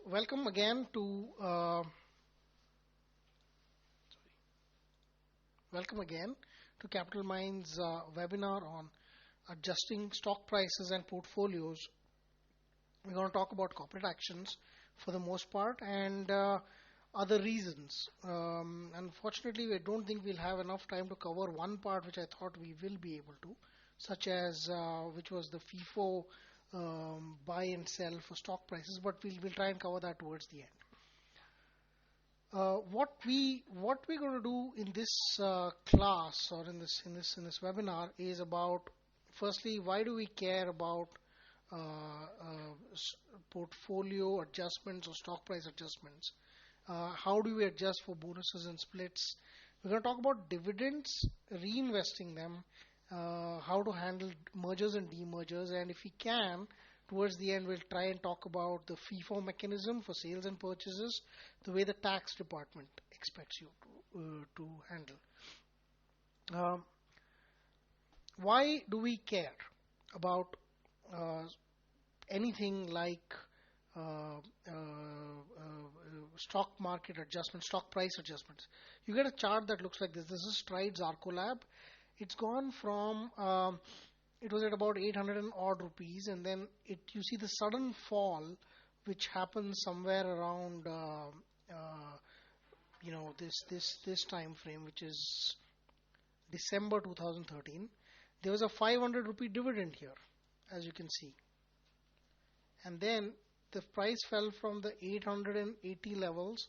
Welcome again to Capital Minds webinar on adjusting stock prices and portfolios. We're going to talk about corporate actions for the most part and other reasons. Unfortunately, we don't think we'll have enough time to cover one part which I thought we will be able to, such as which was the FIFO buy and sell for stock prices, but we'll try and cover that towards the end. What we're going to do in this class or in this webinar is about, firstly, why do we care about portfolio adjustments or stock price adjustments? How do we adjust for bonuses and splits? We're going to talk about dividends, reinvesting them, how to handle mergers and demergers, and if we can, towards the end, we'll try and talk about the FIFO mechanism for sales and purchases, the way the tax department expects you to handle. Why do we care about anything like stock market adjustments, stock price adjustments? You get a chart that looks like this. This is Strides Arcolab. It's gone from it was at about 800 and odd rupees, and then you see the sudden fall which happens somewhere around this time frame, which is December 2013. There was a 500 rupee dividend here, as you can see, and then the price fell from the 880 levels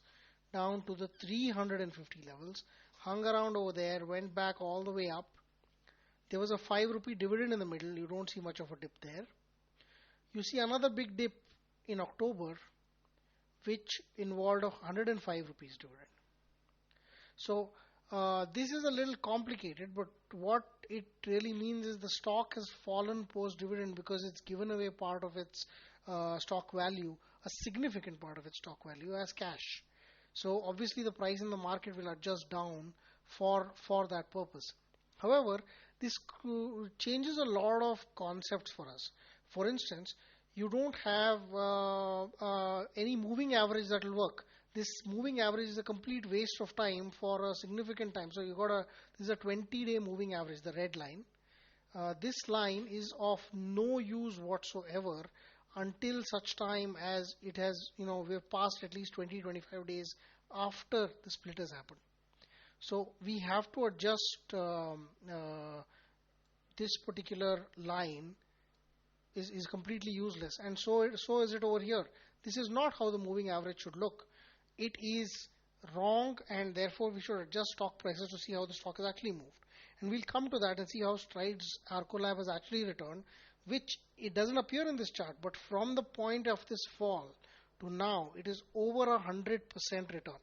down to the 350 levels, hung around over there, went back all the way up. There was a 5 rupee dividend in the middle. You don't see much of a dip there. You see another big dip in October, which involved a 105 rupees dividend. So this is a little complicated, but what it really means is the stock has fallen post-dividend because it's given away part of its stock value, a significant part of its stock value as cash. So obviously the price in the market will adjust down for that purpose. However, this changes a lot of concepts for us. For instance, you don't have any moving average that will work. This moving average is a complete waste of time for a significant time. So this is a 20-day moving average, the red line. This line is of no use whatsoever until such time as it has, we've passed at least 20-25 days after the split has happened. So we have to adjust this particular line is completely useless, and so is it over here. This is not how the moving average should look. It is wrong, and therefore we should adjust stock prices to see how the stock has actually moved. And we'll come to that and see how Strides Arcolab has actually returned, which it doesn't appear in this chart, but from the point of this fall to now, it is over 100% return.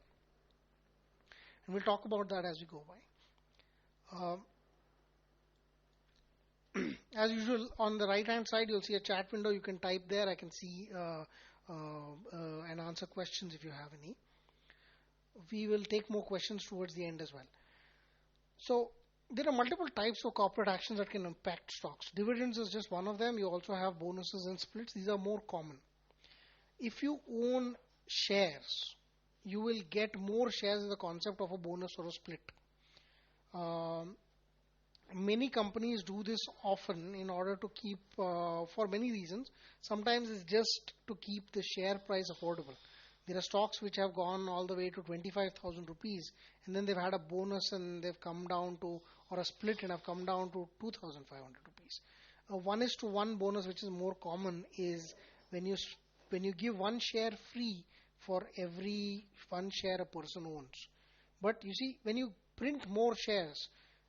And we'll talk about that as we go by. As usual, on the right hand side, you'll see a chat window. You can type there. I can see and answer questions if you have any. We will take more questions towards the end as well. So there are multiple types of corporate actions that can impact stocks. Dividends is just one of them. You also have bonuses and splits. These are more common. If you own shares, you will get more shares in the concept of a bonus or a split. Many companies do this often in order to keep, for many reasons. Sometimes it's just to keep the share price affordable. There are stocks which have gone all the way to 25,000 rupees, and then they've had a bonus and they've come down to, or a split and have come down to 2,500 rupees. A 1:1 bonus, which is more common, is when you give one share free for every one share a person owns. But you see, when you print more shares,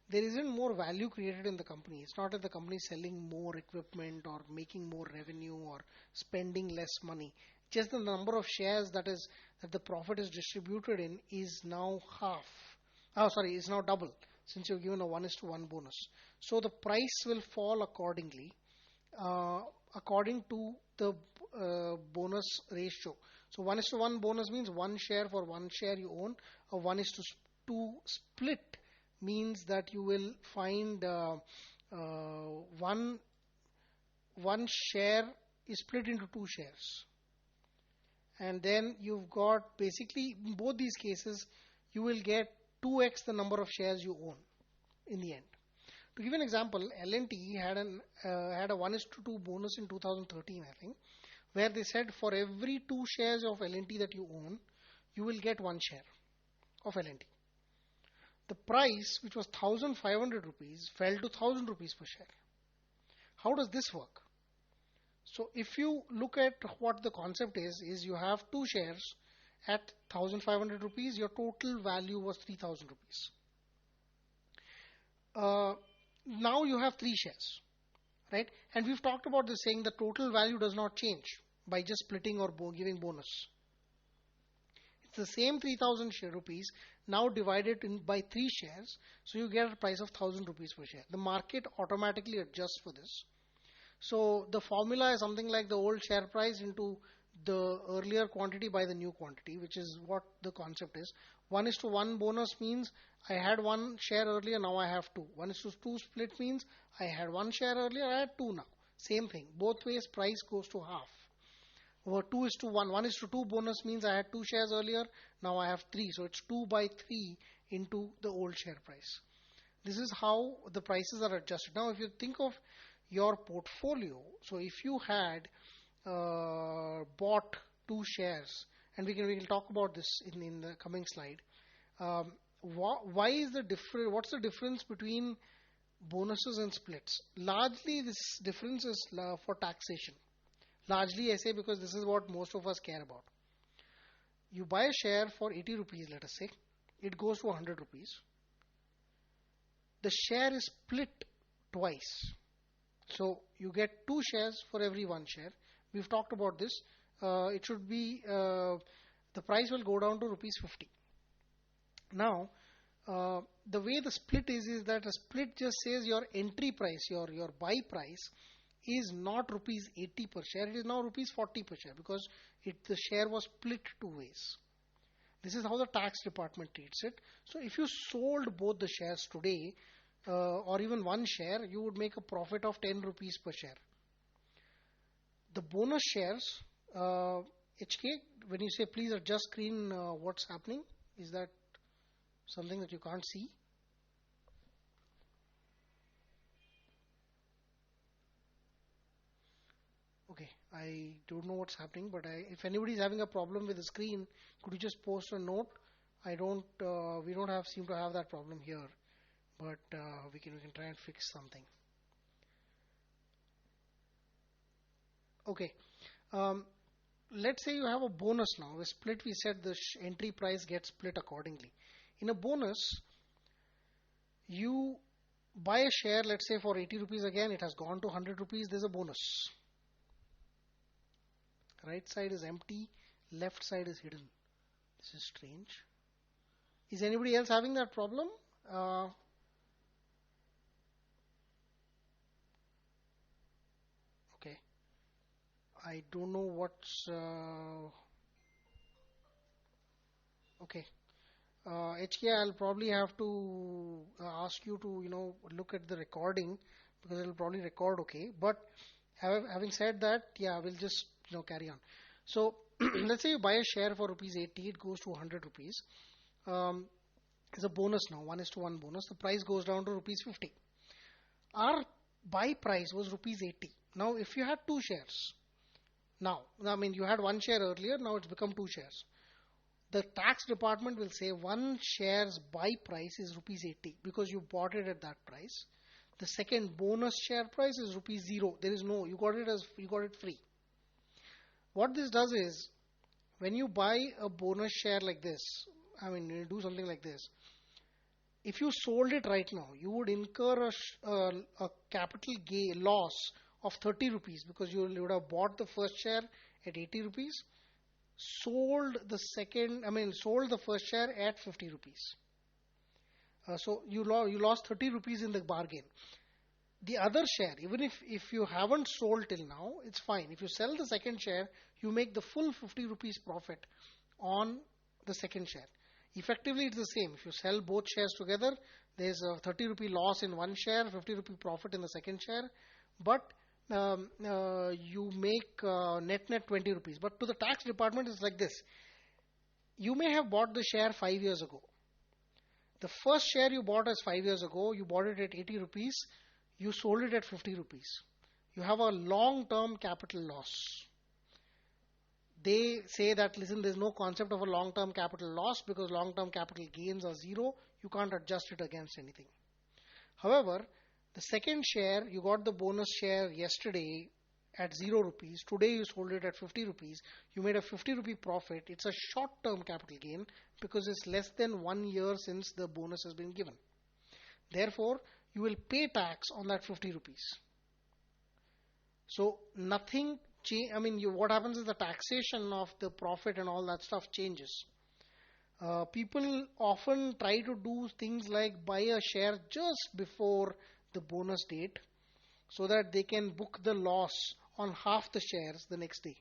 there isn't more value created in the company. It's not that the company is selling more equipment or making more revenue or spending less money. Just the number of shares that the profit is distributed in is now is now double, since you've given a 1:1 bonus. So the price will fall accordingly, according to the bonus ratio. So 1:1 bonus means one share for one share you own. A 1:2 split means that you will find one share is split into two shares, and then you've got basically in both these cases you will get 2x the number of shares you own in the end. To give an example, L&T had a 1:2 bonus in 2013, I think, where they said for every 2 shares of L&T that you own, you will get 1 share of L&T. The price, which was 1,500 rupees, fell to 1,000 rupees per share. How does this work? So if you look at what the concept is you have 2 shares at 1,500 rupees, your total value was 3,000 rupees. Now you have 3 shares, right? And we've talked about this saying the total value does not change by just splitting or giving bonus. It's the same 3,000 rupees now divided by 3 shares, so you get a price of 1,000 rupees per share. The market automatically adjusts for this. So the formula is something like the old share price into the earlier quantity by the new quantity, which is what the concept is. 1:1 bonus means I had 1 share earlier, now I have 2. 1:2 split means I had 1 share earlier, I had 2 now. Same thing. Both ways price goes to half. Over 2:1. 1:2 bonus means I had 2 shares earlier, now I have 3. So it's 2 by 3 into the old share price. This is how the prices are adjusted. Now if you think of your portfolio, so if you had bought 2 shares, and we can talk about this in the coming slide. Why is the difference? What's the difference between bonuses and splits? Largely, this difference is for taxation. Largely, I say because this is what most of us care about. You buy a share for 80 rupees, let us say. It goes to 100 rupees. The share is split twice. So you get 2 shares for every 1 share. We've talked about this. It should be, the price will go down to rupees 50. Now, the way the split is that a split just says your entry price, your buy price is not rupees 80 per share. It is now rupees 40 per share because the share was split 2 ways. This is how the tax department treats it. So if you sold both the shares today, or even 1 share, you would make a profit of 10 rupees per share. The bonus shares, HK, when you say please adjust screen, what's happening? Is that something that you can't see? Okay, I don't know what's happening, but if anybody is having a problem with the screen, could you just post a note? We don't seem to have that problem here, but we can try and fix something. Okay, let's say you have a bonus now. A split, we said the entry price gets split accordingly. In a bonus, you buy a share, let's say for 80 rupees again, it has gone to 100 rupees, there's a bonus. Right side is empty, left side is hidden. This is strange. Is anybody else having that problem? Okay. I don't know what's... okay. HK, I'll probably have to ask you to, look at the recording because it'll probably record okay. But having said that, yeah, we'll just, carry on. So let's say you buy a share for rupees 80, it goes to 100 rupees. It's a bonus now, 1:1 bonus. The price goes down to rupees 50. Our buy price was rupees 80. Now, if you had 2 shares, you had 1 share earlier, now it's become 2 shares. The tax department will say 1 share's buy price is rupees 80 because you bought it at that price. The second bonus share price is rupees 0. There is no, you got it free. What this does is, when you buy a bonus share like this, you do something like this, if you sold it right now, you would incur a capital gain loss of 30 rupees because you would have bought the first share at 80 rupees, sold the first share at 50 rupees. So you lost 30 rupees in the bargain. The other share, even if you haven't sold till now, it's fine. If you sell the second share, you make the full 50 rupees profit on the second share. Effectively, it's the same. If you sell both shares together, there's a 30 rupee loss in 1 share, 50 rupee profit in the second share. But you make net 20 rupees. But to the tax department, it's like this. You may have bought the share 5 years ago. The first share you bought as 5 years ago, you bought it at 80 rupees, you sold it at 50 rupees. You have a long-term capital loss. They say that, listen, there's no concept of a long-term capital loss because long-term capital gains are zero. You can't adjust it against anything. However, the second share, you got the bonus share yesterday at 0 rupees. Today you sold it at 50 rupees. You made a 50 rupee profit. It's a short-term capital gain because it's less than 1 year since the bonus has been given. Therefore, you will pay tax on that 50 rupees. So nothing, what happens is the taxation of the profit and all that stuff changes. People often try to do things like buy a share just before the bonus date so that they can book the loss on half the shares the next day.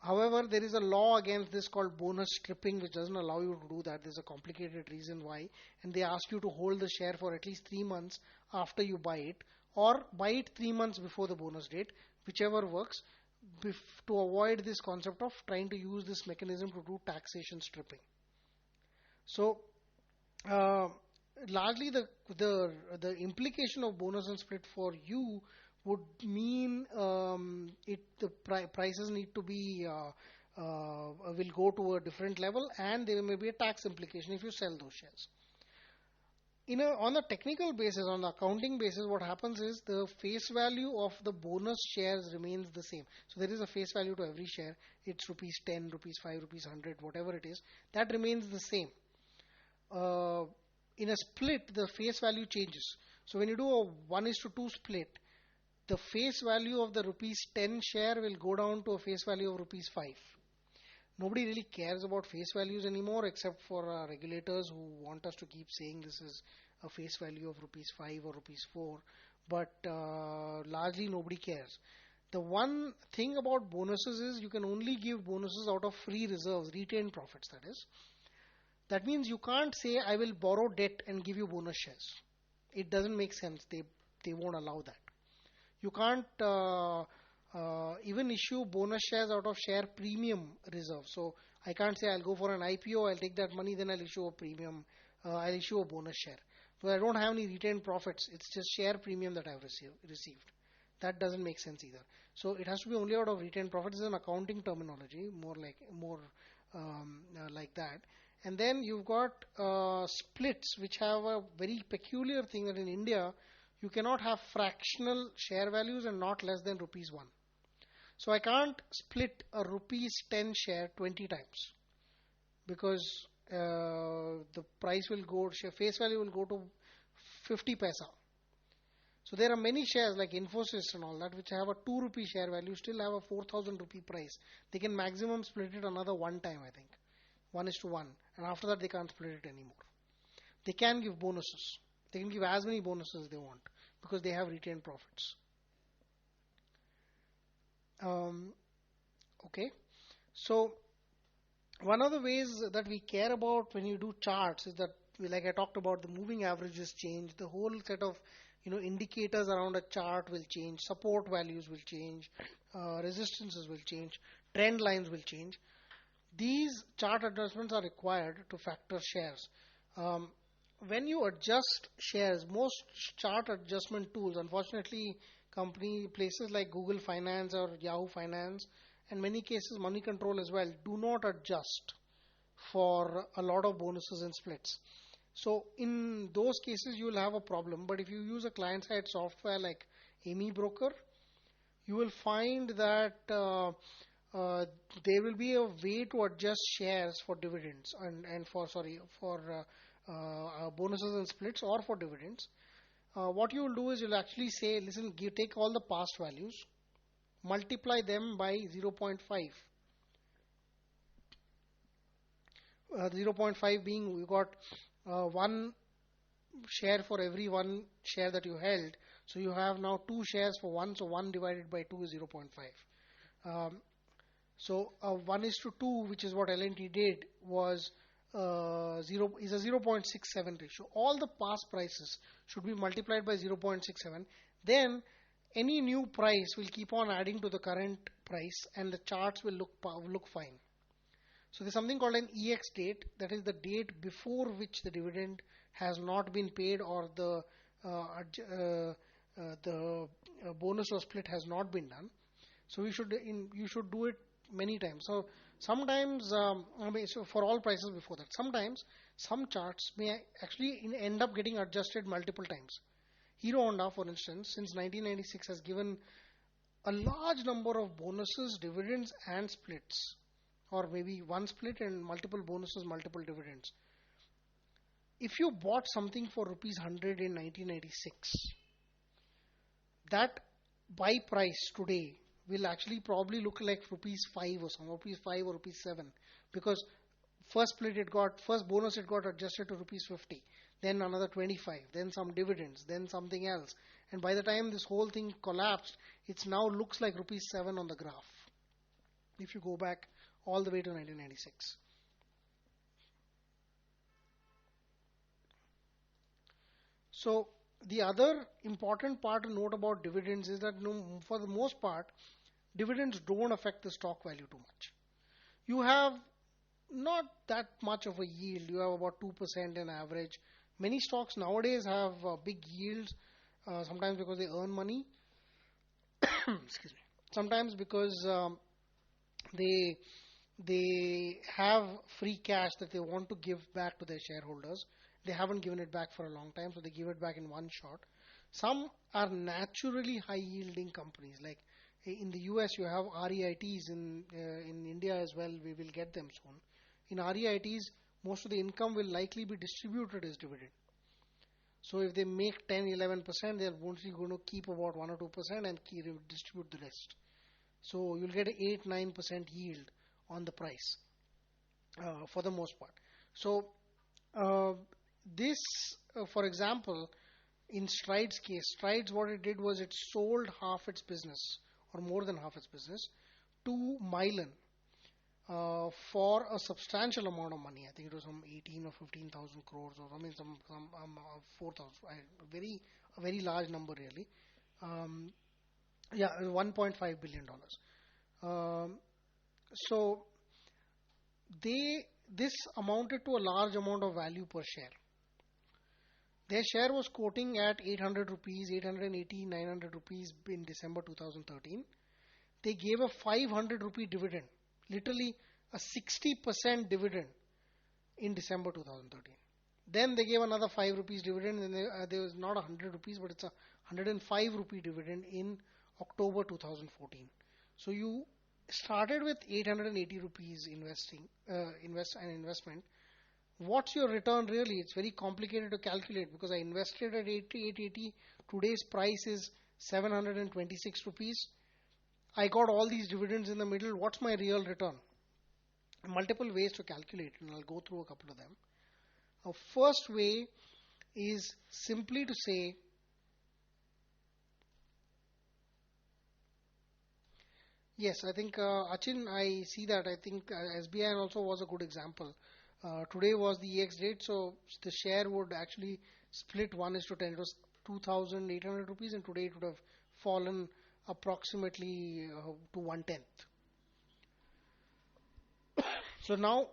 However, there is a law against this called bonus stripping, which doesn't allow you to do that. There's a complicated reason why, and they ask you to hold the share for at least 3 months after you buy it, or buy it 3 months before the bonus date, whichever works, to avoid this concept of trying to use this mechanism to do taxation stripping. So, largely the implication of bonus and split for you would mean the prices need to be will go to a different level, and there may be a tax implication if you sell those shares. On a technical basis, on the accounting basis, what happens is the face value of the bonus shares remains the same. So there is a face value to every share. It's rupees 10, rupees 5, rupees 100, whatever it is. That remains the same. In a split, the face value changes. So when you do a 1:2 split, the face value of the rupees 10 share will go down to a face value of rupees 5. Nobody really cares about face values anymore except for regulators who want us to keep saying this is a face value of rupees 5 or rupees 4. But largely nobody cares. The one thing about bonuses is you can only give bonuses out of free reserves, retained profits that is. That means you can't say I will borrow debt and give you bonus shares. It doesn't make sense. They won't allow that. You can't even issue bonus shares out of share premium reserve. So I can't say I'll go for an IPO, I'll take that money, then I'll issue a premium, I'll issue a bonus share. So I don't have any retained profits. It's just share premium that I've received. That doesn't make sense either. So it has to be only out of retained profits. It's an accounting terminology, more like that. And then you've got splits, which have a very peculiar thing that in India, you cannot have fractional share values and not less than rupees 1. So I can't split a rupees 10 share 20 times because the price will go, face value will go to 50 paisa. So there are many shares like Infosys and all that which have a 2 rupee share value, still have a 4,000 rupee price. They can maximum split it another 1 time, I think. 1:1. And after that they can't split it anymore. They can give bonuses. They can give as many bonuses as they want because they have retained profits. Okay. So one of the ways that we care about when you do charts is that, like I talked about, the moving averages change. The whole set of indicators around a chart will change. Support values will change. Resistances will change. Trend lines will change. These chart adjustments are required to factor shares. When you adjust shares, most chart adjustment tools, unfortunately, places like Google Finance or Yahoo Finance, and many cases Money Control as well, do not adjust for a lot of bonuses and splits. So in those cases, you will have a problem. But if you use a client-side software like Amy Broker, you will find that there will be a way to adjust shares for dividends and for bonuses and splits or for dividends. What you will do is you'll actually say, listen, take all the past values, multiply them by 0.5. 0.5 being you got 1 share for every 1 share that you held. So you have now 2 shares for 1. So 1 divided by 2 is 0.5. So 1:2, which is what L&T did, was is a 0.67 ratio. All the past prices should be multiplied by 0.67. Then any new price will keep on adding to the current price and the charts will look fine. So there's something called an EX date, that is the date before which the dividend has not been paid or the bonus or split has not been done. So you should do it many times. So sometimes, so for all prices before that, sometimes some charts may actually end up getting adjusted multiple times. Hero Honda, for instance, since 1996 has given a large number of bonuses, dividends, and splits, or maybe one split and multiple bonuses, multiple dividends. If you bought something for rupees 100 in 1996, that buy price today will actually probably look like rupees 5 or some rupees 5 or rupees 7, because first bonus it got adjusted to rupees 50, then another 25, then some dividends, then something else, and by the time this whole thing collapsed, it now looks like rupees 7 on the graph if you go back all the way to 1996. So the other important part to note about dividends is that for the most part, dividends don't affect the stock value too much. You have not that much of a yield. You have about 2% in average. Many stocks nowadays have big yields, sometimes because they earn money, excuse me, sometimes because they have free cash that they want to give back to their shareholders. They haven't given it back for a long time, so they give it back in one shot. Some are naturally high yielding companies, like in the US you have REITs, in India as well we will get them soon. In REITs, most of the income will likely be distributed as dividend. So if they make 10-11%, they're mostly going to keep about 1 or 2% and distribute the rest. So you'll get an 8-9% yield on the price for the most part. So this, for example, in Stride's case, Stride's what it did was it sold half its business or more than half its business to Mylan for a substantial amount of money. I think it was some 18 or 15,000 crores or some 4,000. A very large number really. Yeah, $1.5 billion. So this amounted to a large amount of value per share. Their share was quoting at 800 rupees, 880, 900 rupees in December 2013. They gave a 500 rupee dividend, literally a 60% dividend in December 2013. Then they gave another 5 rupees dividend, and there was not 100 rupees, but it's a 105 rupee dividend in October 2014. So you started with 880 rupees investment. What's your return really? It's very complicated to calculate because I invested at 880. Today's price is 726 rupees. I got all these dividends in the middle. What's my real return? Multiple ways to calculate, and I'll go through a couple of them. A first way is simply to say, yes, I think Achin, I see that. I think SBI also was a good example. Today was the EX date, so the share would actually split 1:10. It was 2,800 rupees, and today it would have fallen approximately to 1/10. So now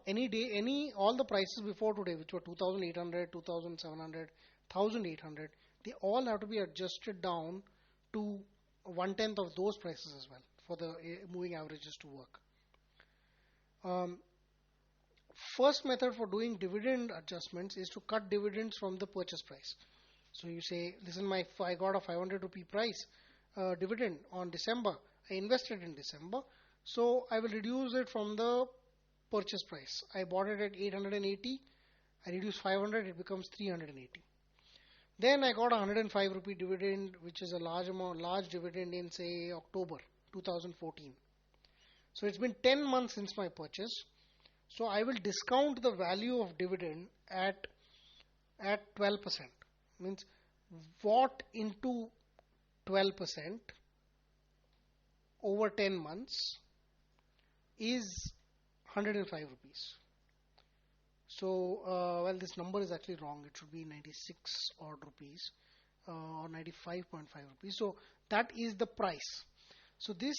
all the prices before today, which were 2,800, 2,700, 1,800, they all have to be adjusted down to 1/10 of those prices as well for the moving averages to work. First method for doing dividend adjustments is to cut dividends from the purchase price. So you say, listen, I got a 500 rupee price dividend on December. I invested in December, so I will reduce it from the purchase price. I bought it at 880. I reduce 500, it becomes 380. Then I got a 105 rupee dividend, which is a large dividend in say October 2014. So it's been 10 months since my purchase. So I will discount the value of dividend at 12%. Means what into 12% over 10 months is 105 rupees. So, well, this number is actually wrong. It should be 96 odd rupees. or 95.5 rupees. So that is the price. So this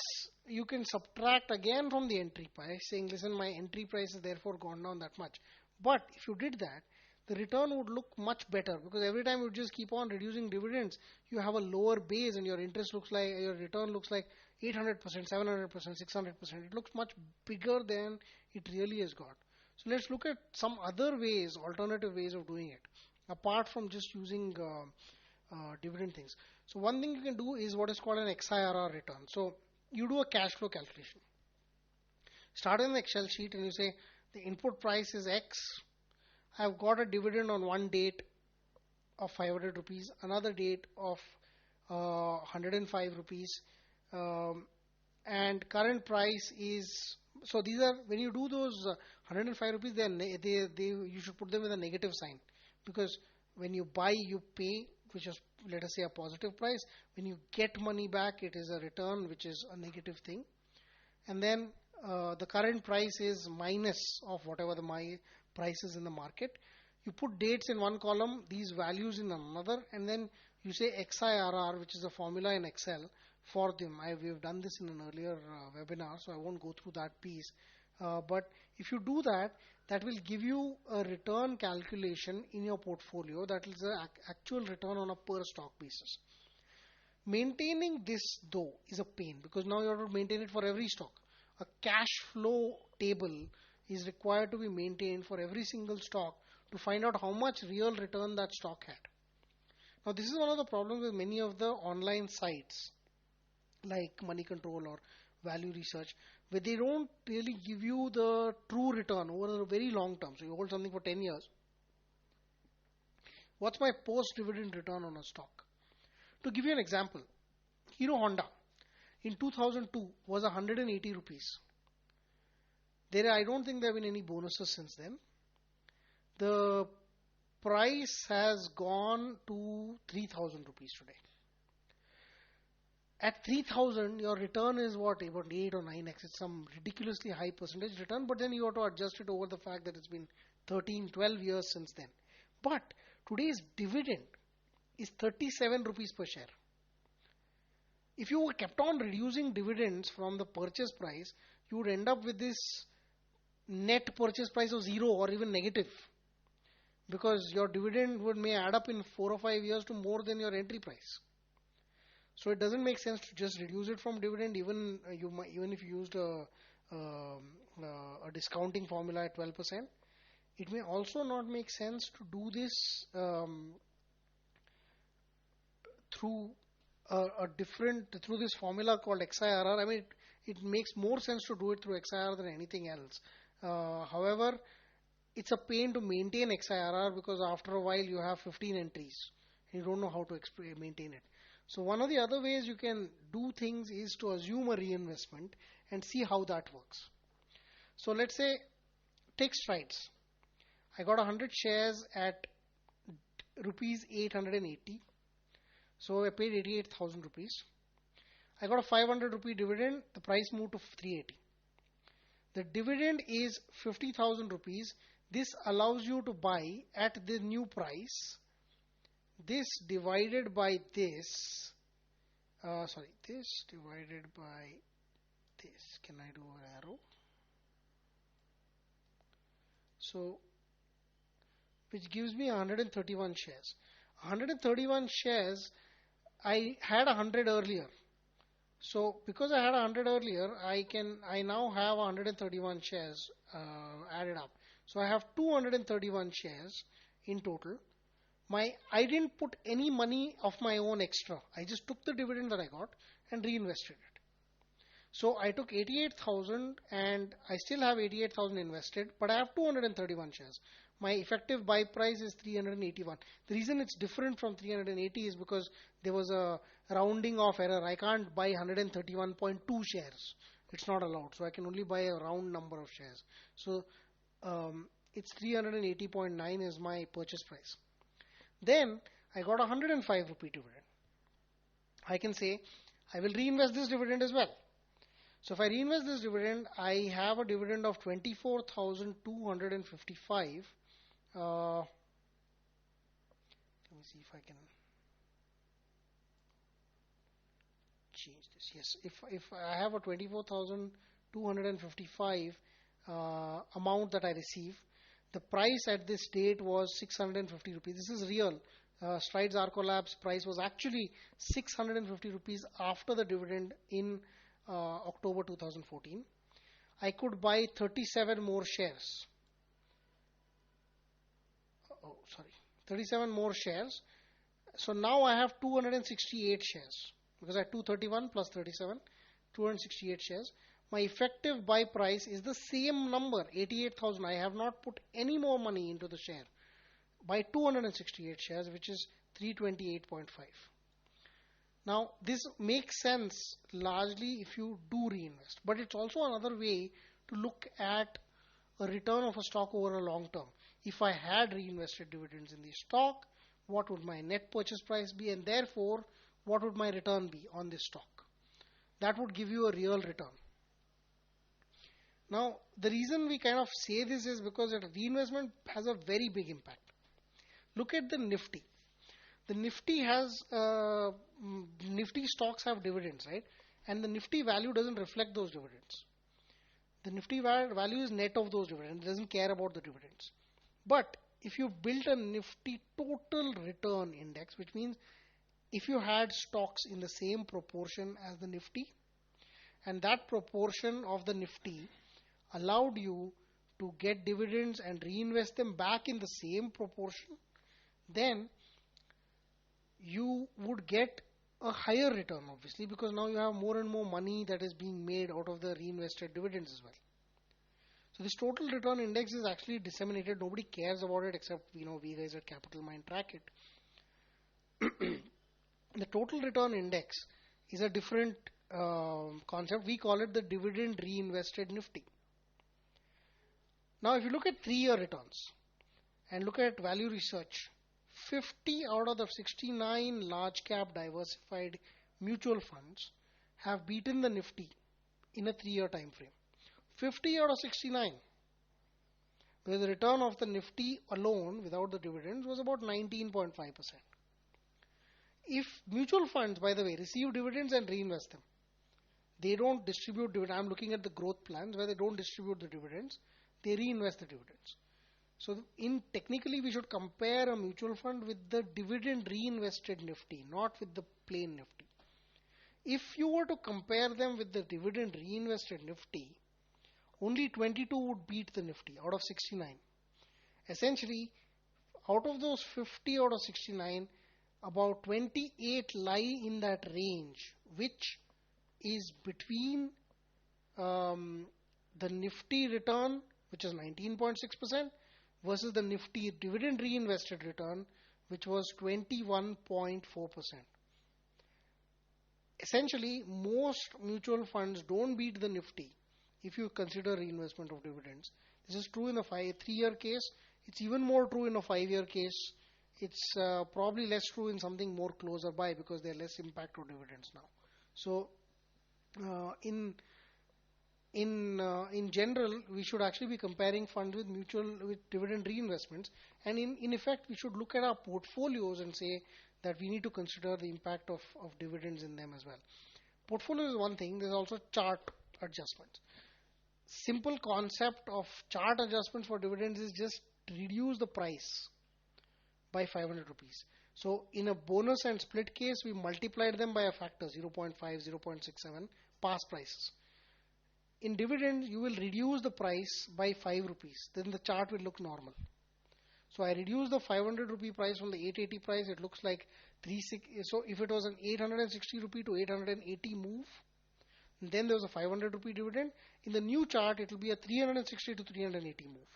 you can subtract again from the entry price, saying, listen, my entry price is therefore gone down that much. But if you did that, the return would look much better, because every time you just keep on reducing dividends, you have a lower base and your interest looks like, your return looks like 800%, 700%, 600%. It looks much bigger than it really has got. So let's look at some other ways, alternative ways of doing it, apart from just using dividend things. So one thing you can do is what is called an XIRR return. So you do a cash flow calculation. Start in an Excel sheet and you say the input price is X. I've got a dividend on one date of 500 rupees, another date of 105 rupees, and current price is, so these are, when you do those 105 rupees, you should put them with a negative sign, because when you buy, you pay, which is, let us say, a positive price. When you get money back, it is a return, which is a negative thing. And then the current price is minus of whatever the price is in the market. You put dates in one column, these values in another, and then you say XIRR, which is a formula in Excel for them. We've done this in an earlier webinar, so I won't go through that piece. But if you do that, that will give you a return calculation in your portfolio. That is the actual return on a per stock basis. Maintaining this, though, is a pain, because now you have to maintain it for every stock. A cash flow table is required to be maintained for every single stock to find out how much real return that stock had. Now, this is one of the problems with many of the online sites like Money Control or Value Research, where they don't really give you the true return over a very long term. So you hold something for 10 years. What's my post-dividend return on a stock? To give you an example, Hero Honda in 2002 was 180 rupees. I don't think there have been any bonuses since then. The price has gone to 3,000 rupees today. At 3,000, your return is what, about 8 or 9x. It's some ridiculously high percentage return, but then you have to adjust it over the fact that it's been 13, 12 years since then. But today's dividend is 37 rupees per share. If you kept on reducing dividends from the purchase price, you would end up with this net purchase price of 0 or even negative, because your dividend may add up in 4 or 5 years to more than your entry price. So it doesn't make sense to just reduce it from dividend, even if you used a discounting formula at 12%. It may also not make sense to do this through through this formula called XIRR. I mean, it makes more sense to do it through XIRR than anything else. However, it's a pain to maintain XIRR, because after a while you have 15 entries and you don't know how to maintain it. So one of the other ways you can do things is to assume a reinvestment and see how that works. So let's say, take strides. I got 100 shares at rupees 880. So I paid 88,000 rupees. I got a 500 rupee dividend. The price moved to 380. The dividend is 50,000 rupees. This allows you to buy at the new price. This divided by this, this divided by this. Can I do an arrow? So, which gives me 131 shares. 131 shares, I had 100 earlier. So, because I had 100 earlier, I now have 131 shares added up. So, I have 231 shares in total. I didn't put any money of my own extra. I just took the dividend that I got and reinvested it. So I took 88,000 and I still have 88,000 invested, but I have 231 shares. My effective buy price is 381. The reason it's different from 380 is because there was a rounding off error. I can't buy 131.2 shares. It's not allowed. So I can only buy a round number of shares. So it's 380.9 is my purchase price. Then I got 105 rupee dividend. I can say I will reinvest this dividend as well. So if I reinvest this dividend, I have a dividend of 24,255. Let me see if I can. change this. Yes, if I have a 24,255 amount that I receive, the price at this date was 650 rupees. This is real. Strides Arco Labs price was actually 650 rupees after the dividend in October 2014. I could buy 37 more shares. Oh, sorry, 37 more shares. So now I have 268 shares because I had 231 plus 37, 268 shares. My effective buy price is the same number, 88,000. I have not put any more money into the share. Buy 268 shares, which is 328.5. Now, this makes sense largely if you do reinvest, but it's also another way to look at a return of a stock over a long term. If I had reinvested dividends in the stock, what would my net purchase price be, and therefore, what would my return be on this stock? That would give you a real return. Now, the reason we kind of say this is because reinvestment has a very big impact. Look at the Nifty. The Nifty has, Nifty stocks have dividends, right? And the Nifty value doesn't reflect those dividends. The Nifty value is net of those dividends. It doesn't care about the dividends. But if you built a Nifty total return index, which means if you had stocks in the same proportion as the Nifty, and that proportion of the Nifty allowed you to get dividends and reinvest them back in the same proportion, then you would get a higher return, obviously, because now you have more and more money that is being made out of the reinvested dividends as well. So this total return index is actually disseminated. Nobody cares about it except, we guys at Capital Mind track it. The total return index is a different concept. We call it the dividend reinvested Nifty. Now, if you look at 3-year returns and look at value research, 50 out of the 69 large cap diversified mutual funds have beaten the Nifty in a 3-year time frame. 50 out of 69. Where the return of the Nifty alone without the dividends was about 19.5%. If mutual funds, by the way, receive dividends and reinvest them, they don't distribute dividends. I'm looking at the growth plans where they don't distribute the dividends, they reinvest the dividends. So technically we should compare a mutual fund with the dividend reinvested Nifty, not with the plain Nifty. If you were to compare them with the dividend reinvested Nifty, only 22 would beat the Nifty out of 69. Essentially, out of those 50 out of 69, about 28 lie in that range, which is between the Nifty return, which is 19.6%, versus the Nifty dividend reinvested return, which was 21.4%. Essentially, most mutual funds don't beat the Nifty if you consider reinvestment of dividends. This is true in a 3-year case. It's even more true in a 5-year case. It's probably less true in something more closer by because there are less impact on dividends now. So, in general, we should actually be comparing funds with dividend reinvestments, and in effect, we should look at our portfolios and say that we need to consider the impact of dividends in them as well. Portfolio is one thing. There's also chart adjustments. Simple concept of chart adjustments for dividends is just reduce the price by 500 rupees. So in a bonus and split case, we multiplied them by a factor 0.5, 0.67 past prices. In dividends, you will reduce the price by 5 rupees. Then the chart will look normal. So I reduce the 500 rupee price from the 880 price. It looks like 360. So if it was an 860 rupee to 880 move, then there was a 500 rupee dividend. In the new chart, it will be a 360 to 380 move.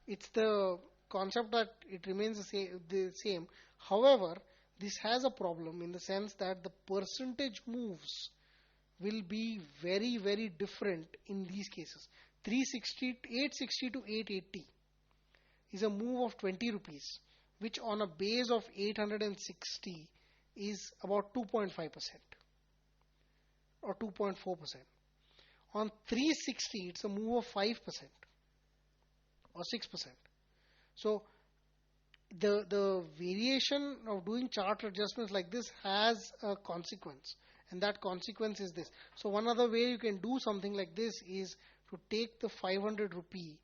It's the concept that it remains the same. However, this has a problem in the sense that the percentage moves will be very, very different in these cases. 860 to 880 is a move of 20 rupees, which on a base of 860 is about 2.5% or 2.4%. On 360, it's a move of 5% or 6%. So the variation of doing chart adjustments like this has a consequence. And that consequence is this. So one other way you can do something like this is to take the 500 rupee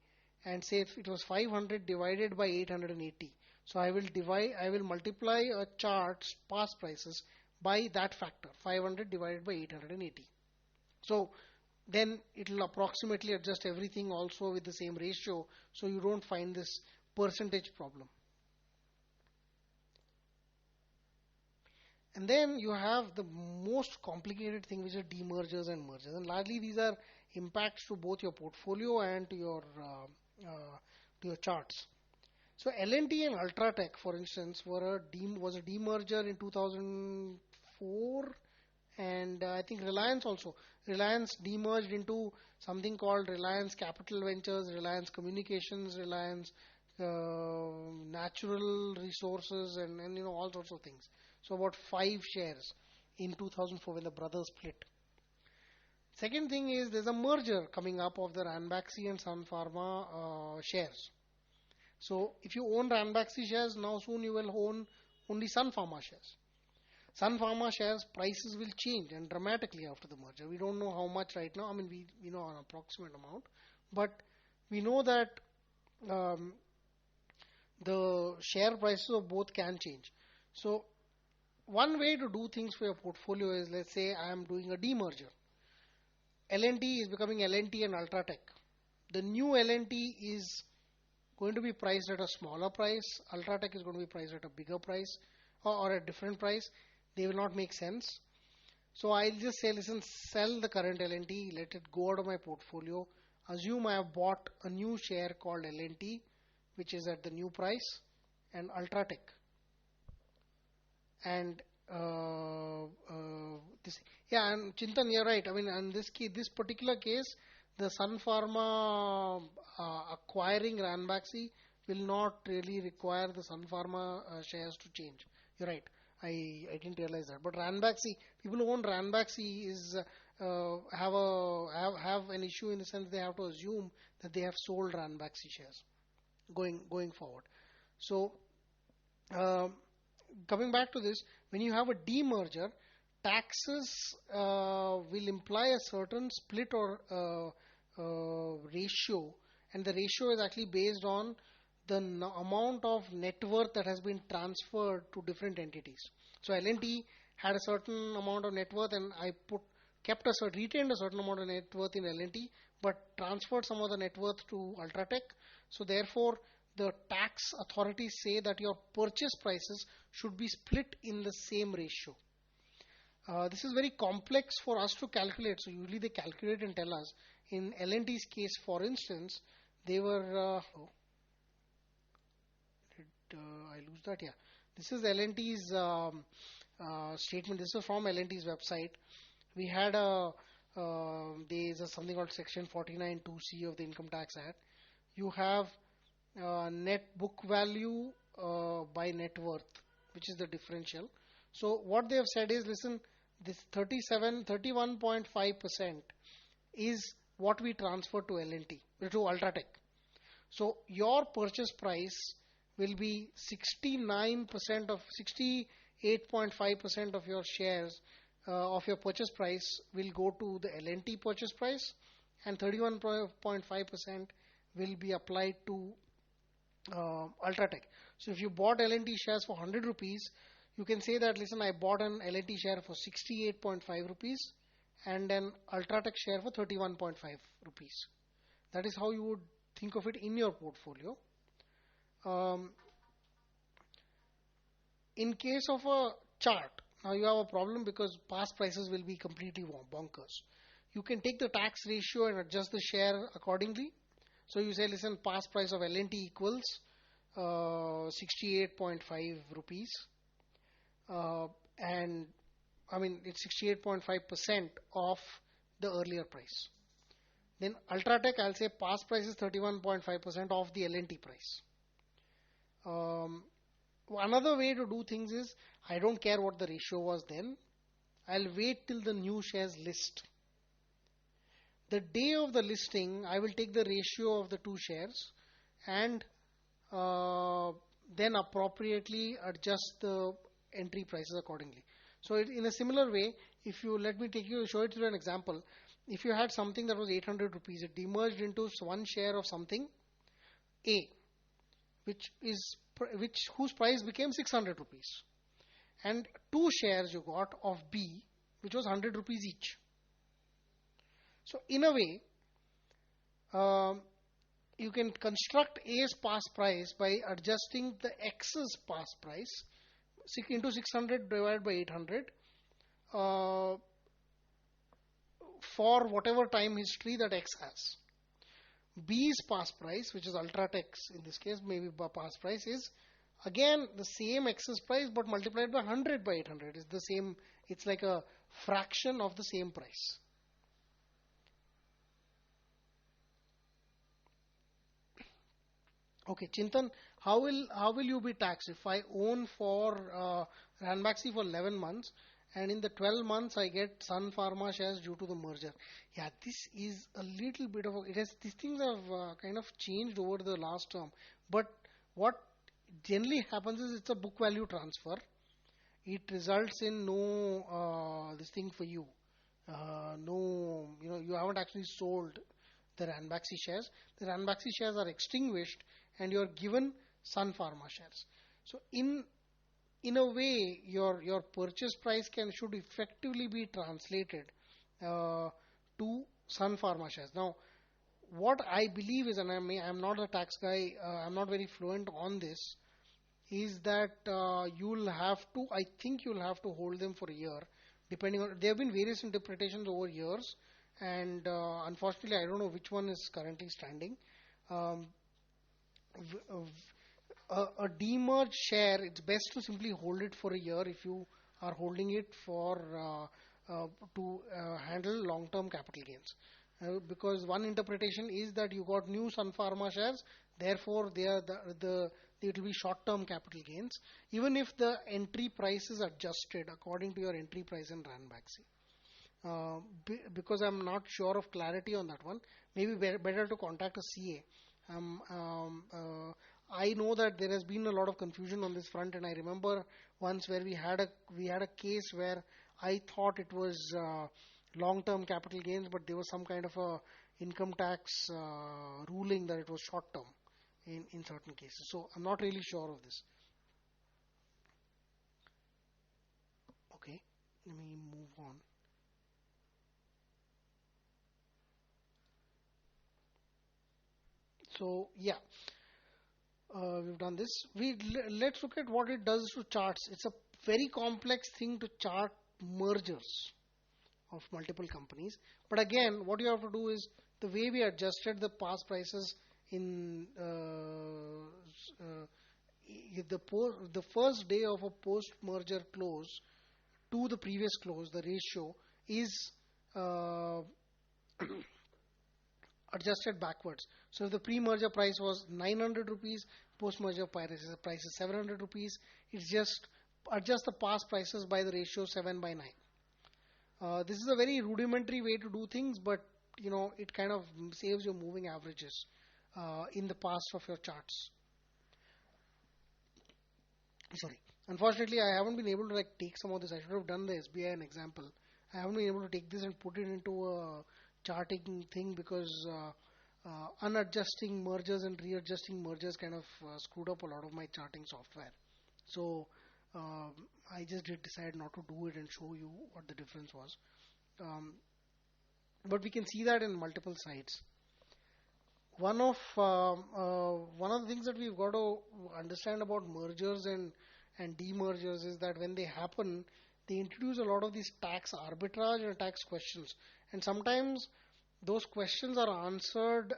and say if it was 500 divided by 880. So I will multiply a chart's past prices by that factor, 500 divided by 880. So then it will approximately adjust everything also with the same ratio, so you don't find this percentage problem. And then you have the most complicated thing, which are demergers and mergers. And largely these are impacts to both your portfolio and to your charts. So L&T and Ultratech, for instance, was a demerger in 2004, and I think Reliance also. Reliance demerged into something called Reliance Capital Ventures, Reliance Communications, Reliance Natural Resources, and all sorts of things. So about 5 shares in 2004 when the brothers split. Second thing is there's a merger coming up of the Ranbaxy and Sun Pharma shares. So if you own Ranbaxy shares, now soon you will own only Sun Pharma shares. Sun Pharma shares prices will change and dramatically after the merger. We don't know how much right now. I mean, we know an approximate amount, but we know that the share prices of both can change. So one way to do things for your portfolio is, let's say I am doing a demerger. L&T is becoming L&T and Ultratech. The new L&T is going to be priced at a smaller price. Ultratech is going to be priced at a bigger price or a different price. They will not make sense. So I'll just say, listen, sell the current L&T, let it go out of my portfolio. Assume I have bought a new share called L&T, which is at the new price, and Ultratech. And and Chintan, you're right. I mean, in this particular case, the Sun Pharma acquiring Ranbaxy will not really require the Sun Pharma shares to change. You're right. I didn't realize that. But Ranbaxy, people who own Ranbaxy have an issue in the sense they have to assume that they have sold Ranbaxy shares going forward. So coming back to this, when you have a demerger, taxes will imply a certain split or ratio, and the ratio is actually based on the amount of net worth that has been transferred to different entities. So L&T had a certain amount of net worth, and I retained a certain amount of net worth in L&T, but transferred some of the net worth to Ultratech. So therefore, the tax authorities say that your purchase prices should be split in the same ratio. This is very complex for us to calculate. So usually they calculate and tell us. In L&T's case, for instance, they were. Did I lose that? Yeah. This is L&T's statement. This is from L&T's website. We had there is something called Section 49(2)(c) of the Income Tax Act. You have net book value by net worth, which is the differential. So what they have said is, listen, this 31.5% is what we transfer to L&T, to Ultratech. So your purchase price will be 68.5% of your shares of your purchase price will go to the L&T purchase price, and 31.5% will be applied to Ultratech. So if you bought L&T shares for 100 rupees, you can say that, listen, I bought an L&T share for 68.5 rupees and an Ultratech share for 31.5 rupees. That is how you would think of it in your portfolio. In case of a chart, now you have a problem because past prices will be completely bonkers. You can take the tax ratio and adjust the share accordingly. So you say, listen, past price of L&T equals 68.5 rupees. And I mean, it's 68.5% of the earlier price. Then Ultratech, I'll say past price is 31.5% of the L&T price. Another way to do things is, I don't care what the ratio was then. I'll wait till the new shares list. The day of the listing, I will take the ratio of the two shares and then appropriately adjust the entry prices accordingly. So in a similar way, if you let me show it through an example. If you had something that was 800 rupees, it demerged into one share of something A, whose price became 600 rupees, and two shares you got of B, which was 100 rupees each. So in a way, you can construct A's past price by adjusting the X's past price into 600 divided by 800 for whatever time history that X has. B's past price, which is Ultratech's in this case, maybe past price, is again the same X's price but multiplied by 100 by 800. It's the same, it's like a fraction of the same price. Okay, Chintan, how will you be taxed if I own for Ranbaxy for 11 months and in the 12 months I get Sun Pharma shares due to the merger? Yeah, this is a little bit of these things have kind of changed over the last term. But what generally happens is it's a book value transfer. It results in no this thing for you. No, you haven't actually sold the Ranbaxy shares. The Ranbaxy shares are extinguished and you are given Sun Pharma shares. So in a way, your purchase price should effectively be translated to Sun Pharma shares. Now, what I believe is, and I'm not a tax guy, I'm not very fluent on this, is that I think you'll have to hold them for a year, depending on, there have been various interpretations over years, and unfortunately, I don't know which one is currently standing. A demerged share, it's best to simply hold it for a year if you are holding it for to handle long-term capital gains. Because one interpretation is that you got new Sun Pharma shares, therefore it will be short-term capital gains, even if the entry price is adjusted according to your entry price in Ranbaxy. Because I'm not sure of clarity on that one, maybe better to contact a CA. I know that there has been a lot of confusion on this front, and I remember once where we had a case where I thought it was long-term capital gains, but there was some kind of a income tax ruling that it was short-term in certain cases. So I'm not really sure of this. Okay, let me move on. So yeah, we've done this. Let's look at what it does to charts. It's a very complex thing to chart mergers of multiple companies. But again, what you have to do is the way we adjusted the past prices in the first day of a post-merger close to the previous close, the ratio is adjusted backwards. So if the pre-merger price was 900 rupees, post-merger price is 700 rupees. It's just adjust the past prices by the ratio 7 by 9. This is a very rudimentary way to do things, but it kind of saves your moving averages in the past of your charts. Sorry. Unfortunately, I haven't been able to take some of this. I should have done the SBI an example. I haven't been able to take this and put it into a charting thing because unadjusting mergers and readjusting mergers kind of screwed up a lot of my charting software. So I just did decide not to do it and show you what the difference was. But we can see that in multiple sites. One of the things that we've got to understand about mergers and demergers is that when they happen, they introduce a lot of these tax arbitrage and tax questions. And sometimes those questions are answered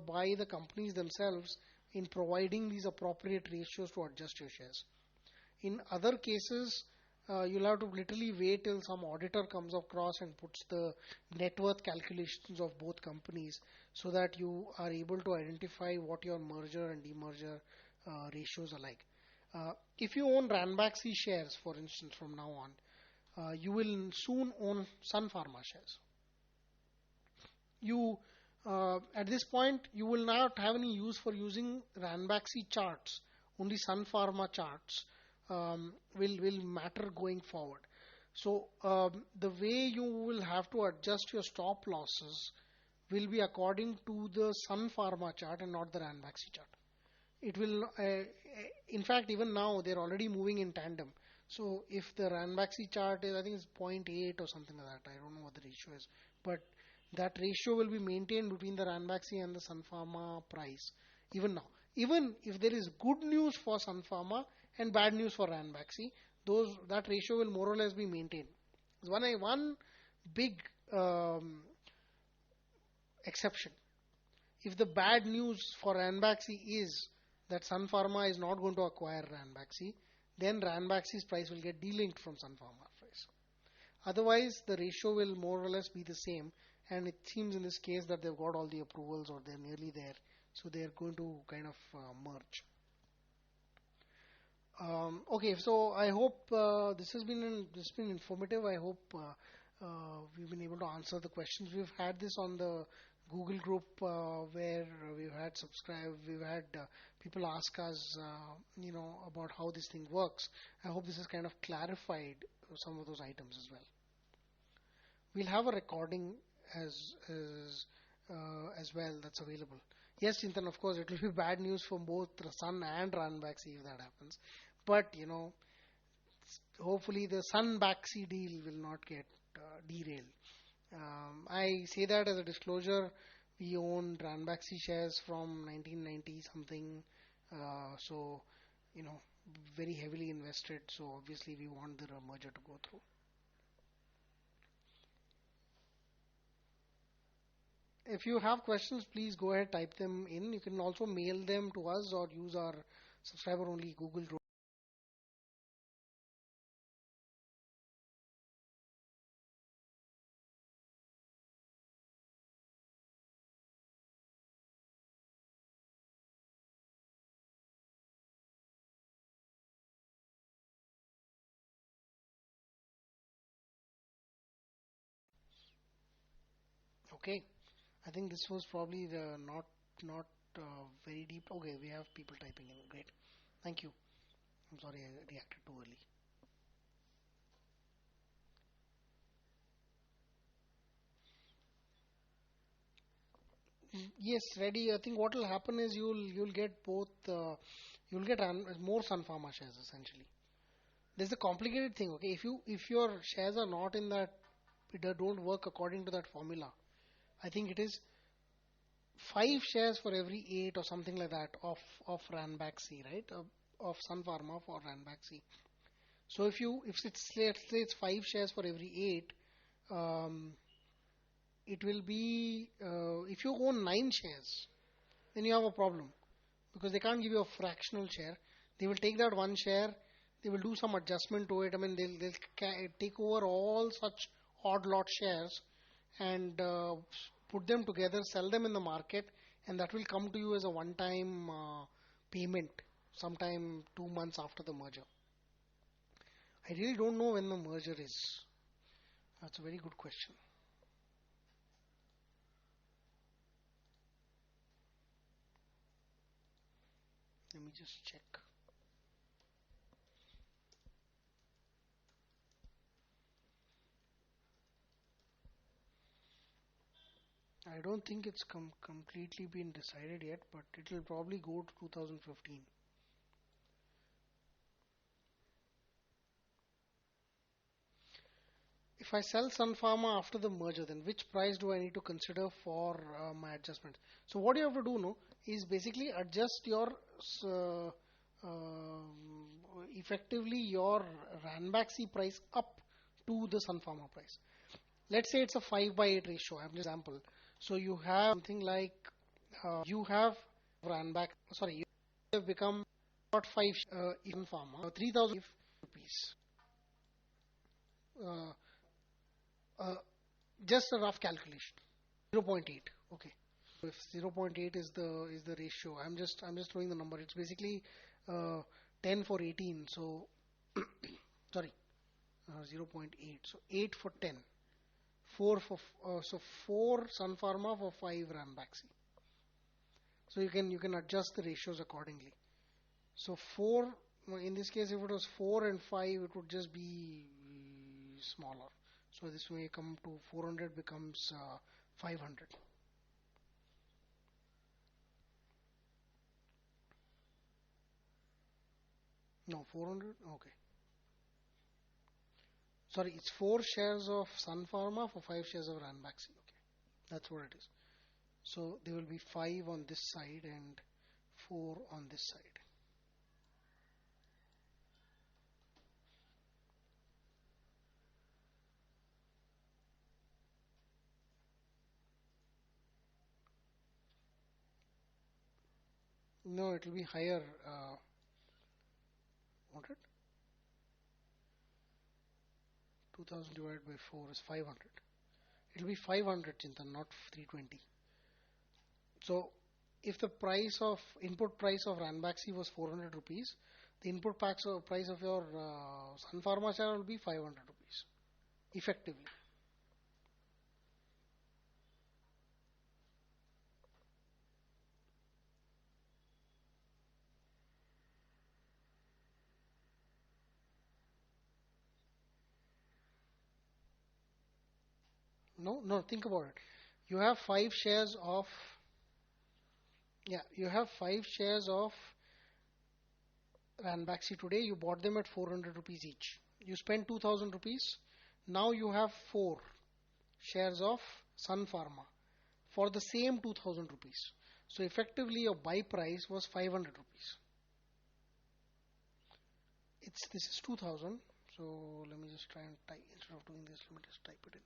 by the companies themselves in providing these appropriate ratios to adjust your shares. In other cases, you'll have to literally wait till some auditor comes across and puts the net worth calculations of both companies so that you are able to identify what your merger and demerger ratios are like. If you own Ranbaxy shares, for instance, from now on, you will soon own Sun Pharma shares. At this point, you will not have any use for using Ranbaxy charts. Only Sun Pharma charts will matter going forward. So the way you will have to adjust your stop losses will be according to the Sun Pharma chart and not the Ranbaxy chart. It will, in fact, even now they're already moving in tandem. So if the Ranbaxy chart is, I think it's zero point 0.8 or something like that. I don't know what the ratio is, but that ratio will be maintained between the Ranbaxy and the Sun Pharma price even now. Even if there is good news for Sun Pharma and bad news for Ranbaxy, that ratio will more or less be maintained. There's one big exception. If the bad news for Ranbaxy is that Sun Pharma is not going to acquire Ranbaxy, then Ranbaxy's price will get delinked from Sun Pharma price. Otherwise, the ratio will more or less be the same, and it seems in this case that they've got all the approvals or they're nearly there, so they're going to kind of merge. Okay, so I hope this has been informative. I hope we've been able to answer the questions. We've had this on the Google group where we've had people ask us, about how this thing works. I hope this has kind of clarified some of those items as well. We'll have a recording as well that's available. Yes, Chintan, of course, it will be bad news for both Sun and Ranbaxy if that happens. But, hopefully the Sun-Baxy deal will not get derailed. I say that as a disclosure. We own Ranbaxy shares from 1990 something. So, very heavily invested. So, obviously, we want the merger to go through. If you have questions, please go ahead, type them in. You can also mail them to us or use our subscriber only Google Drive. Okay, I think this was probably the not very deep. Okay, we have people typing in. Great, thank you. I'm sorry I reacted too early. Yes, ready. I think what will happen is you'll get both. You'll get more Sun Pharma shares essentially. There's a complicated thing. Okay, if your shares are not in that, don't work according to that formula. I think it is 5 shares for every 8 or something like that of Ranbaxy, right? Of Sun Pharma for Ranbaxy. So if it's let's say it's 5 shares for every 8, um, it will be if you own 9 shares, then you have a problem because they can't give you a fractional share. They will take that 1 share, they will do some adjustment to it. I mean, they'll take over all such odd lot shares and put them together, sell them in the market, and that will come to you as a one-time payment sometime 2 months after the merger. I really don't know when the merger is. That's a very good question. Let me just check. I don't think it's completely been decided yet, but it will probably go to 2015. If I sell Sun Pharma after the merger, then which price do I need to consider for my adjustment? So what you have to do now is basically adjust your uh, effectively your Ranbaxy price up to the Sun Pharma price. Let's say it's a 5/8 ratio. I'm just example. So you have something like you have Ranback. Sorry, you have become not 5 Sun Pharma 3,000 rupees. Uh, uh, just a rough calculation. 0.8. Okay. So if 0.8 is the ratio, I'm just throwing the number. It's basically 10 for 18. So sorry, 0.8. So 8 for 10. 4 for so 4 Sun Pharma for 5 Ranbaxy. So you can adjust the ratios accordingly. So 4 in this case, if it was 4 and 5, it would just be smaller. So this may come to 400 becomes 500. No, 400. Okay. Sorry, it's 4 shares of Sun Pharma for 5 shares of Ranbaxy. Okay, that's what it is. So there will be 5 on this side and 4 on this side. No, it will be higher. What it? 2000 divided by 4 is 500. It will be 500, Chintan, not 320. So if the input price of Ranbaxy was 400 rupees, the input price of your Sun Pharma share will be 500 rupees effectively. No, no, think about it. You have 5 shares of, yeah, you have 5 shares of Ranbaxy today. You bought them at 400 rupees each. You spent 2000 rupees. Now you have 4 shares of Sun Pharma for the same 2000 rupees. So effectively your buy price was 500 rupees. This is 2000. So let me just try and type, instead of doing this, let me just type it in.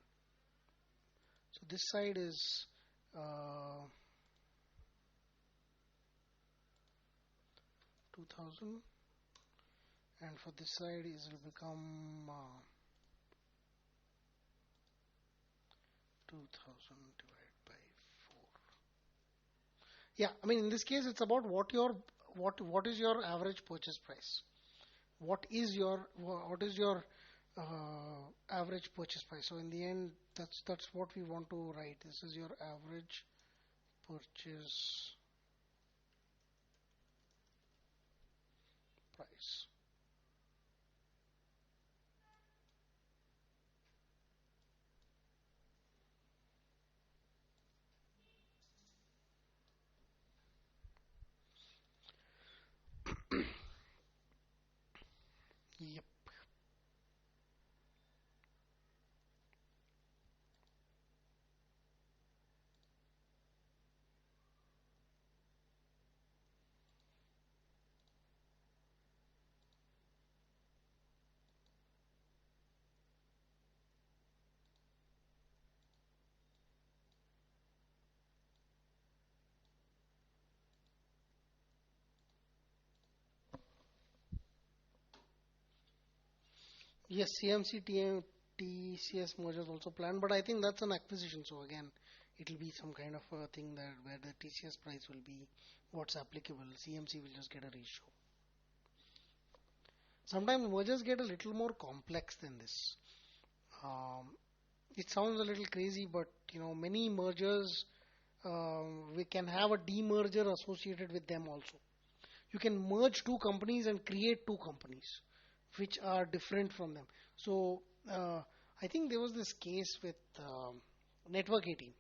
So this side is 2000, and for this side it will become 2000 divided by 4. Yeah, I mean in this case it's about what is your average purchase price. What is your average purchase price? So in the end, that's what we want to write. This is your average purchase price. Yep. Yes, CMC TCS merger is also planned, but I think that's an acquisition. So again, it will be some kind of a thing that where the TCS price will be what's applicable. CMC will just get a ratio. Sometimes mergers get a little more complex than this. Um, it sounds a little crazy, but many mergers we can have a demerger associated with them also. You can merge two companies and create two companies which are different from them. So I think there was this case with Network 18.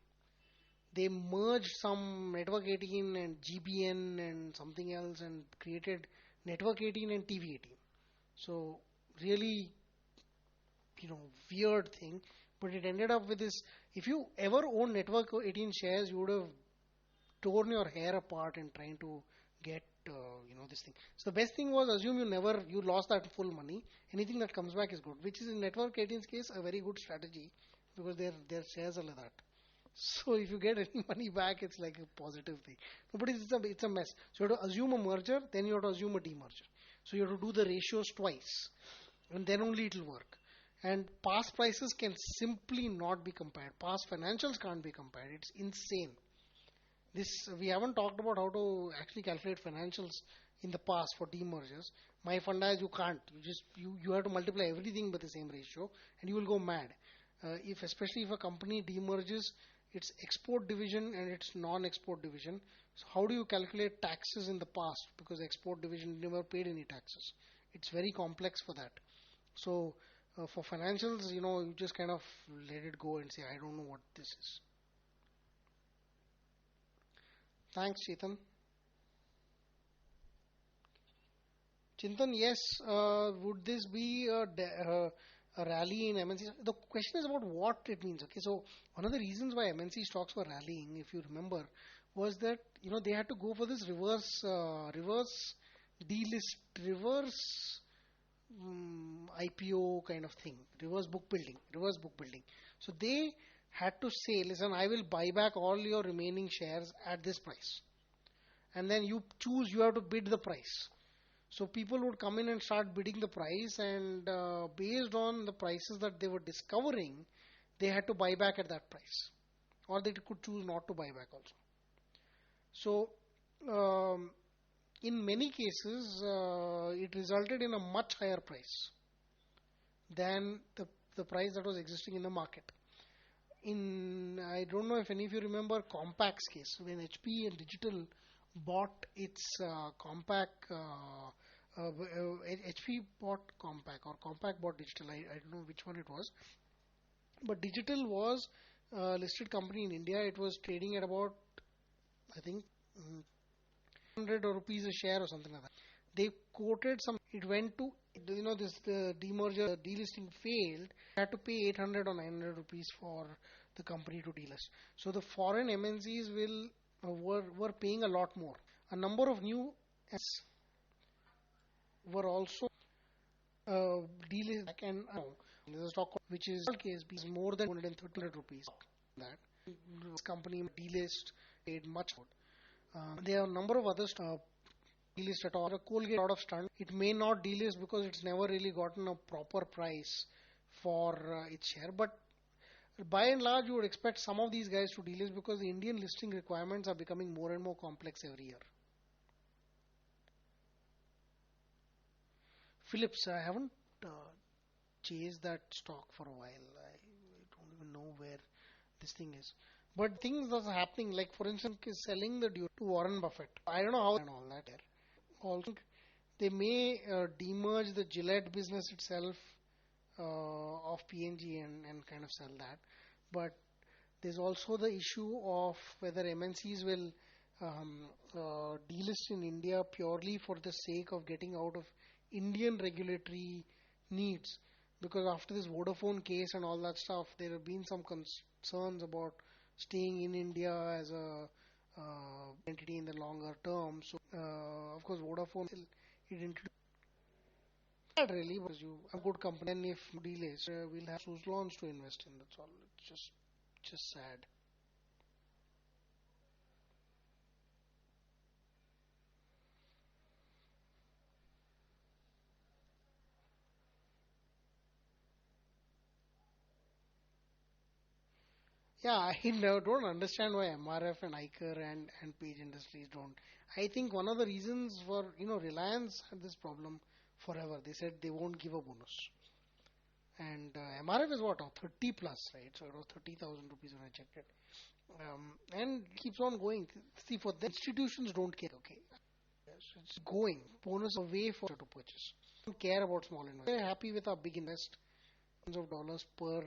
They merged some Network 18 and GBN and something else and created Network 18 and TV 18. So really, weird thing, but it ended up with this. If you ever own Network 18 shares, you would have torn your hair apart and trying to get this thing. So the best thing was, assume you lost that full money. Anything that comes back is good, which is in Network 18's case a very good strategy because their shares are like that. So if you get any money back, it's like a positive thing. No, but it's a mess. So you have to assume a merger, then you have to assume a demerger. So you have to do the ratios twice, and then only it will work. And past prices can simply not be compared. Past financials can't be compared. It's insane. This we haven't talked about how to actually calculate financials in the past for demergers. My funda is you can't. You have to multiply everything by the same ratio, and you will go mad. If especially if a company demerges its export division and its non-export division, so how do you calculate taxes in the past? Because the export division never paid any taxes. It's very complex for that. So For financials, you just kind of let it go and say, I don't know what this is. Thanks, Chetan. Chintan, yes, would this be a rally in MNC? The question is about what it means. Okay, so one of the reasons why MNC stocks were rallying, if you remember, was that they had to go for this reverse delist, reverse IPO kind of thing, reverse book building. So they had to say, listen, I will buy back all your remaining shares at this price, and then you choose, you have to bid the price. So people would come in and start bidding the price, and based on the prices that they were discovering, they had to buy back at that price, or they could choose not to buy back also. So in many cases, it resulted in a much higher price than the price that was existing in the market. I don't know if any of you remember Compact's case, when HP and Digital bought its Compaq. HP bought Compaq or Compaq bought Digital. I don't know which one it was, but Digital was a listed company in India. It was trading at about, I think, 100 rupees a share or something like that. They quoted some. It went to the demerger delisting failed. They had to pay 800 or 900 rupees for the company to delist. So the foreign MNCs were paying a lot more. A number of new were also delisted, and there's a stock which is case more than 230 rupees. That this company delist paid much more. There are a number of other delist at all. Colgate out of stunt. It may not delist because it's never really gotten a proper price for its share. But by and large, you would expect some of these guys to delist because the Indian listing requirements are becoming more and more complex every year. Philips, I haven't chased that stock for a while. I don't even know where this thing is. But things that's happening, like for instance, is selling the due to Warren Buffett. I don't know how and all that. Also, they may demerge the Gillette business itself of P&G and kind of sell that. But there's also the issue of whether MNCs will delist in India purely for the sake of getting out of Indian regulatory needs. Because after this Vodafone case and all that stuff, there have been some concerns about staying in India as a entity in the longer term. So, of course, Vodafone it introduced not really because you a good company. And if delays, we'll have loans to invest in. That's all. It's just sad. Yeah, I don't understand why MRF and ICIR and Page Industries don't. I think one of the reasons for, Reliance had this problem forever. They said they won't give a bonus. And MRF is what, 30 plus, right? So it was 30,000 rupees when I checked it. And it keeps on going. See, for the institutions don't care, okay? Yes, it's going. Bonus away for to purchase. Don't care about small investors. They're happy with our big invest of dollars per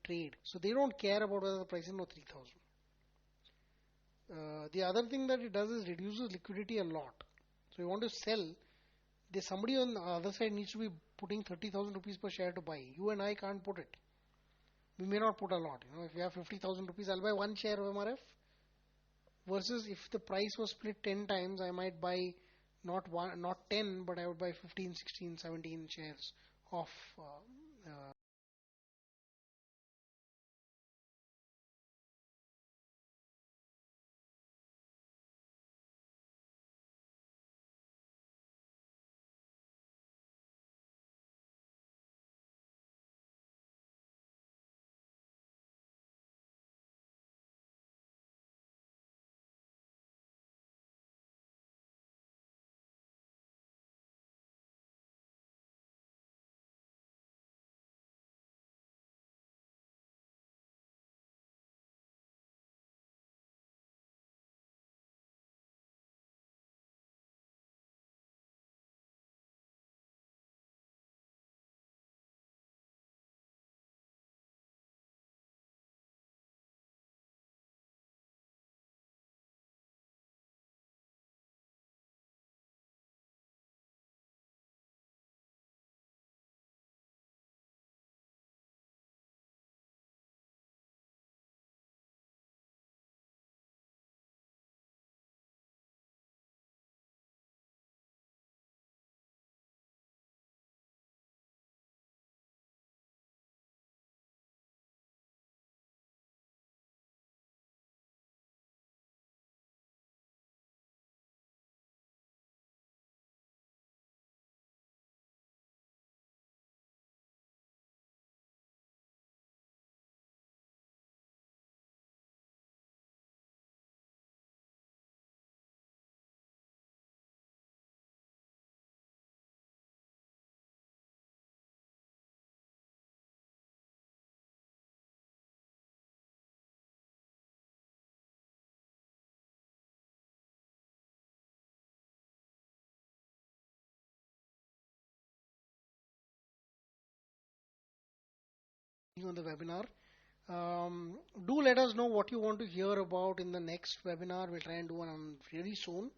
trade. So they don't care about whether the price is 3,000. The other thing that it does is reduces liquidity a lot. So you want to sell, there's somebody on the other side needs to be putting 30,000 rupees per share to buy. You and I can't put it. We may not put a lot. If you have 50,000 rupees, I'll buy one share of MRF. Versus if the price was split 10 times, I might buy not 10, but I would buy 15, 16, 17 shares of on the webinar. Do let us know what you want to hear about in the next webinar. We'll try and do one really soon.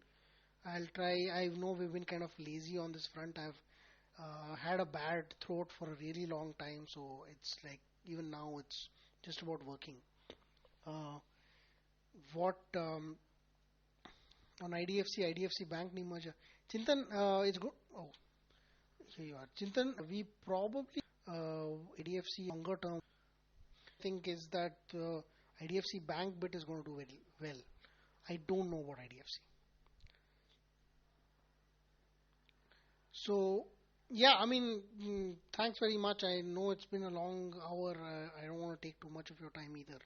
I'll try. I know we've been kind of lazy on this front. I've had a bad throat for a really long time, so it's like even now it's just about working. What on IDFC Bank Demerger. Chintan, it's good. Oh, here you are. Chintan, we probably IDFC longer term think is that IDFC Bank bit is going to do very well. I don't know about IDFC. So yeah, I mean, thanks very much. I know it's been a long hour. I don't want to take too much of your time either.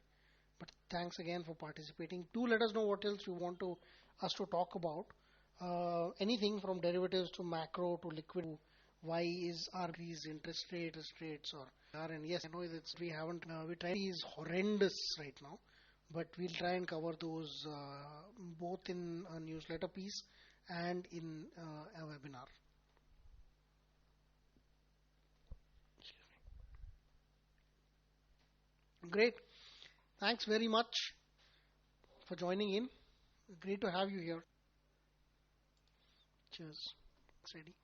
But thanks again for participating. Do let us know what else you want us to talk about. Anything from derivatives to macro to liquid. Why is our increased interest rates or are, and yes, I know that we haven't we tried is horrendous right now, but we'll try and cover those both in a newsletter piece and in a webinar. Great. Thanks very much for joining in. Great to have you here. Cheers. Thanks, Eddie.